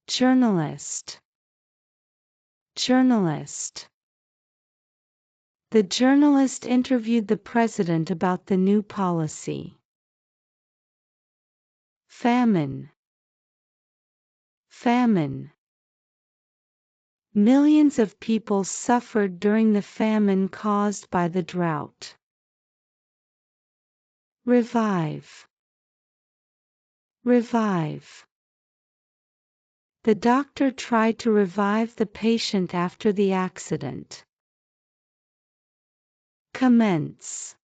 Journalist. Journalist. The journalist interviewed the president about the new policy. Famine. Famine. Millions of people suffered during the famine caused by the drought. Revive. Revive. The doctor tried to revive the patient after the accident. Commence.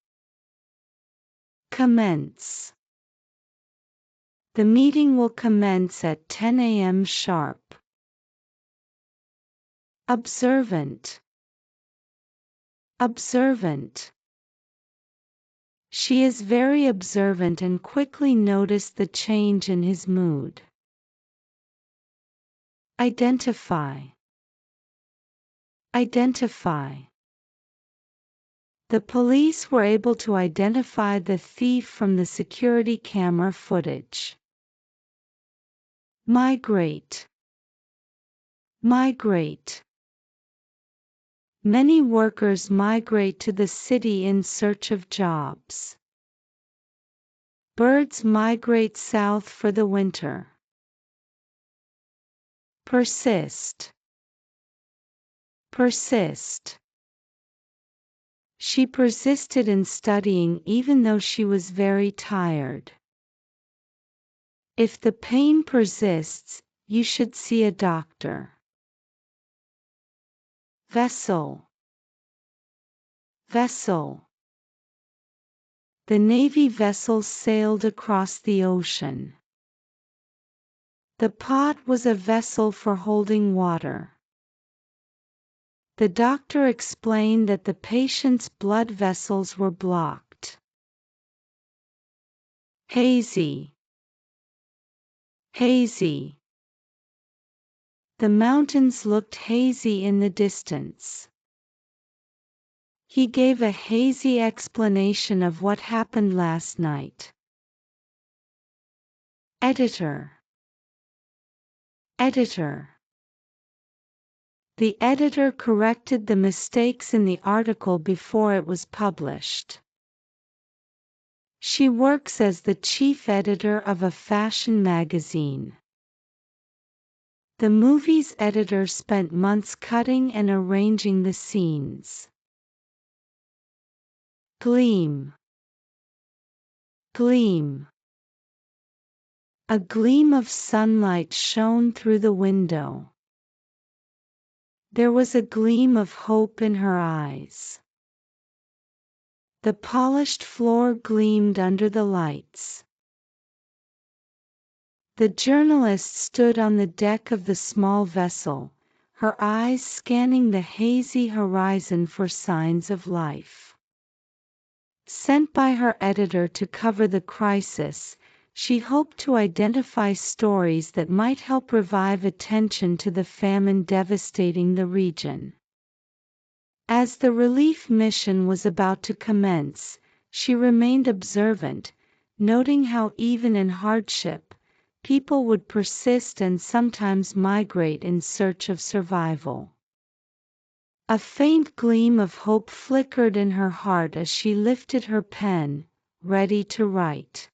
Commence. The meeting will commence at 10 a.m. sharp. Observant. Observant. She is very observant and quickly noticed the change in his mood. Identify. Identify. The police were able to identify the thief from the security camera footage. Migrate. Migrate. Many workers migrate to the city in search of jobs. Birds migrate south for the winter. Persist. Persist. She persisted in studying even though she was very tired. If the pain persists, you should see a doctor. Vessel. Vessel. The Navy vessel sailed across the ocean. The pot was a vessel for holding water. The doctor explained that the patient's blood vessels were blocked. Hazy. Hazy. The mountains looked hazy in the distance. He gave a hazy explanation of what happened last night. Editor. Editor. The editor corrected the mistakes in the article before it was published. She works as the chief editor of a fashion magazine. The movie's editor spent months cutting and arranging the scenes. Gleam. Gleam. A gleam of sunlight shone through the window. There was a gleam of hope in her eyes. The polished floor gleamed under the lights. The journalist stood on the deck of the small vessel, her eyes scanning the hazy horizon for signs of life. Sent by her editor to cover the crisis, she hoped to identify stories that might help revive attention to the famine devastating the region. As the relief mission was about to commence, she remained observant, noting how even in hardship, people would persist and sometimes migrate in search of survival. A faint gleam of hope flickered in her heart as she lifted her pen, ready to write.